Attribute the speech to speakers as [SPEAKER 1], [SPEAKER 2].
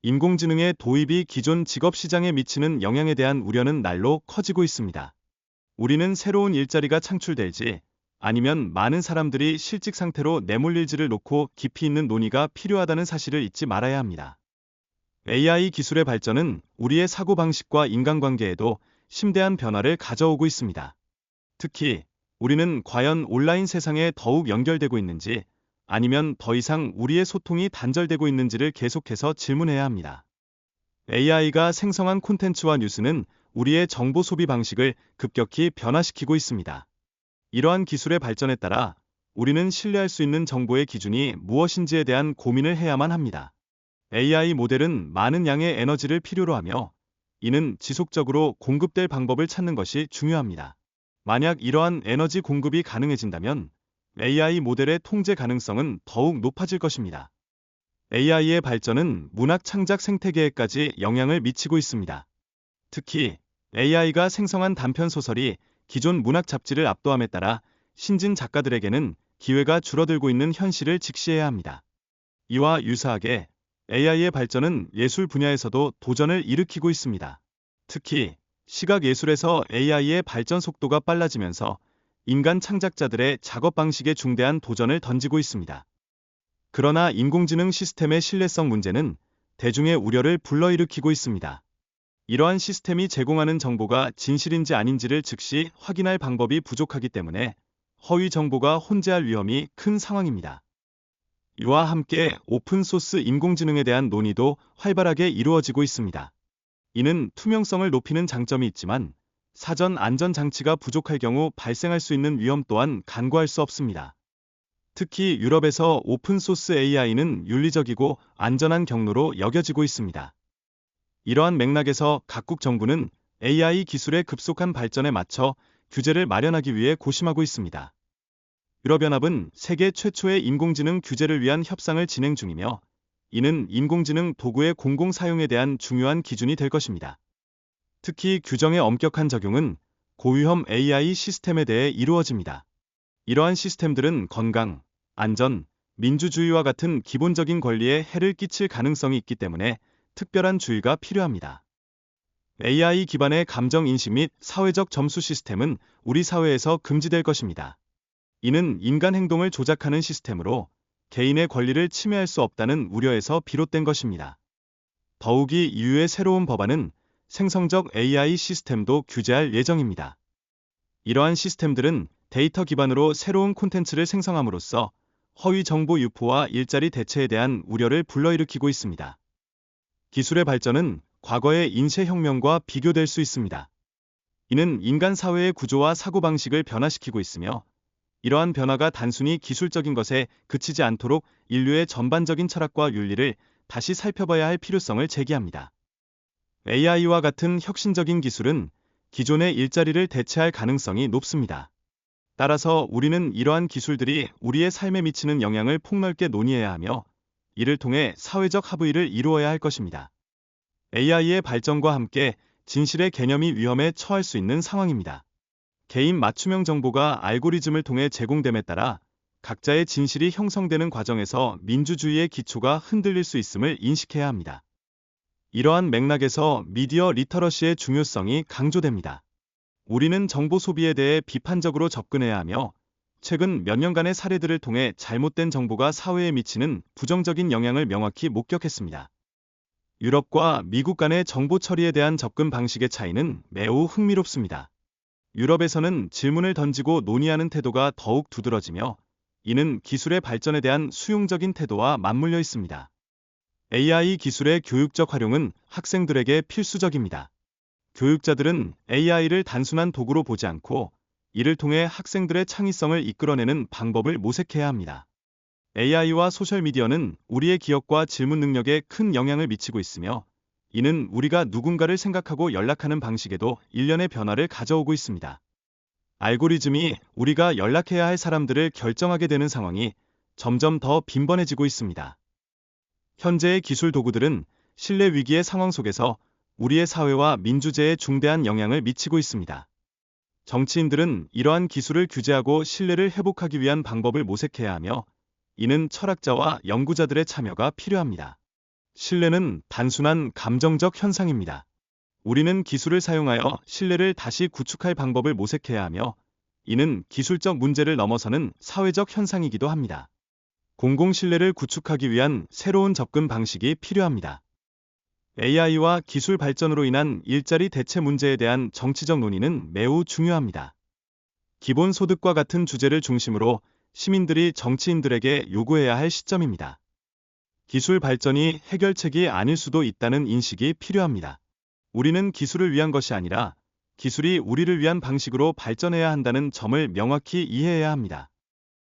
[SPEAKER 1] 인공지능의 도입이 기존 직업 시장에 미치는 영향에 대한 우려는 날로 커지고 있습니다. 우리는 새로운 일자리가 창출될지 아니면 많은 사람들이 실직 상태로 내몰릴지를 놓고 깊이 있는 논의가 필요하다는 사실을 잊지 말아야 합니다. AI 기술의 발전은 우리의 사고방식과 인간관계에도 심대한 변화를 가져오고 있습니다. 특히 우리는 과연 온라인 세상에 더욱 연결되고 있는지 아니면 더 이상 우리의 소통이 단절되고 있는지를 계속해서 질문해야 합니다. AI가 생성한 콘텐츠와 뉴스는 우리의 정보 소비 방식을 급격히 변화시키고 있습니다. 이러한 기술의 발전에 따라 우리는 신뢰할 수 있는 정보의 기준이 무엇인지에 대한 고민을 해야만 합니다. AI 모델은 많은 양의 에너지를 필요로 하며 이는 지속적으로 공급될 방법을 찾는 것이 중요합니다. 만약 이러한 에너지 공급이 가능해진다면 AI 모델의 통제 가능성은 더욱 높아질 것입니다. AI의 발전은 문학 창작 생태계에까지 영향을 미치고 있습니다. 특히 AI가 생성한 단편 소설이 기존 문학 잡지를 압도함에 따라 신진 작가들에게는 기회가 줄어들고 있는 현실을 직시해야 합니다. 이와 유사하게 AI의 발전은 예술 분야에서도 도전을 일으키고 있습니다. 특히 시각 예술에서 AI의 발전 속도가 빨라지면서 인간 창작자들의 작업 방식에 중대한 도전을 던지고 있습니다. 그러나 인공지능 시스템의 신뢰성 문제는 대중의 우려를 불러일으키고 있습니다. 이러한 시스템이 제공하는 정보가 진실인지 아닌지를 즉시 확인할 방법이 부족하기 때문에 허위 정보가 혼재할 위험이 큰 상황입니다. 이와 함께 오픈소스 인공지능에 대한 논의도 활발하게 이루어지고 있습니다. 이는 투명성을 높이는 장점이 있지만 사전 안전 장치가 부족할 경우 발생할 수 있는 위험 또한 간과할 수 없습니다. 특히 유럽에서 오픈소스 AI는 윤리적이고 안전한 경로로 여겨지고 있습니다. 이러한 맥락에서 각국 정부는 AI 기술의 급속한 발전에 맞춰 규제를 마련하기 위해 고심하고 있습니다. 유럽연합은 세계 최초의 인공지능 규제를 위한 협상을 진행 중이며 이는 인공지능 도구의 공공 사용에 대한 중요한 기준이 될 것입니다. 특히 규정의 엄격한 적용은 고위험 AI 시스템에 대해 이루어집니다. 이러한 시스템들은 건강, 안전, 민주주의와 같은 기본적인 권리에 해를 끼칠 가능성이 있기 때문에 특별한 주의가 필요합니다. AI 기반의 감정 인식 및 사회적 점수 시스템은 우리 사회에서 금지될 것입니다. 이는 인간 행동을 조작하는 시스템으로 개인의 권리를 침해할 수 없다는 우려에서 비롯된 것입니다. 더욱이 이후의 새로운 법안은 생성적 AI 시스템도 규제할 예정입니다. 이러한 시스템들은 데이터 기반으로 새로운 콘텐츠를 생성함으로써 허위 정보 유포와 일자리 대체에 대한 우려를 불러일으키고 있습니다. 기술의 발전은 과거의 인쇄혁명과 비교될 수 있습니다. 이는 인간 사회의 구조와 사고방식을 변화시키고 있으며 이러한 변화가 단순히 기술적인 것에 그치지 않도록 인류의 전반적인 철학과 윤리를 다시 살펴봐야 할 필요성을 제기합니다. AI와 같은 혁신적인 기술은 기존의 일자리를 대체할 가능성이 높습니다. 따라서 우리는 이러한 기술들이 우리의 삶에 미치는 영향을 폭넓게 논의해야 하며 이를 통해 사회적 합의를 이루어야 할 것입니다. AI의 발전과 함께 진실의 개념이 위험에 처할 수 있는 상황입니다. 개인 맞춤형 정보가 알고리즘을 통해 제공됨에 따라 각자의 진실이 형성되는 과정에서 민주주의의 기초가 흔들릴 수 있음을 인식해야 합니다. 이러한 맥락에서 미디어 리터러시의 중요성이 강조됩니다. 우리는 정보 소비에 대해 비판적으로 접근해야 하며 최근 몇 년간의 사례들을 통해 잘못된 정보가 사회에 미치는 부정적인 영향을 명확히 목격했습니다. 유럽과 미국 간의 정보 처리에 대한 접근 방식의 차이는 매우 흥미롭습니다. 유럽에서는 질문을 던지고 논의하는 태도가 더욱 두드러지며 이는 기술의 발전에 대한 수용적인 태도와 맞물려 있습니다. AI 기술의 교육적 활용은 학생들에게 필수적입니다. 교육자들은 AI를 단순한 도구로 보지 않고 이를 통해 학생들의 창의성을 이끌어내는 방법을 모색해야 합니다. AI와 소셜미디어는 우리의 기억과 질문 능력에 큰 영향을 미치고 있으며 이는 우리가 누군가를 생각하고 연락하는 방식에도 일련의 변화를 가져오고 있습니다. 알고리즘이 우리가 연락해야 할 사람들을 결정하게 되는 상황이 점점 더 빈번해지고 있습니다. 현재의 기술 도구들은 신뢰 위기의 상황 속에서 우리의 사회와 민주제에 중대한 영향을 미치고 있습니다. 정치인들은 이러한 기술을 규제하고 신뢰를 회복하기 위한 방법을 모색해야 하며 이는 철학자와 연구자들의 참여가 필요합니다. 신뢰는 단순한 감정적 현상입니다. 우리는 기술을 사용하여 신뢰를 다시 구축할 방법을 모색해야 하며, 이는 기술적 문제를 넘어서는 사회적 현상이기도 합니다. 공공신뢰를 구축하기 위한 새로운 접근 방식이 필요합니다. AI와 기술 발전으로 인한 일자리 대체 문제에 대한 정치적 논의는 매우 중요합니다. 기본소득과 같은 주제를 중심으로 시민들이 정치인들에게 요구해야 할 시점입니다. 기술 발전이 해결책이 아닐 수도 있다는 인식이 필요합니다. 우리는 기술을 위한 것이 아니라 기술이 우리를 위한 방식으로 발전해야 한다는 점을 명확히 이해해야 합니다.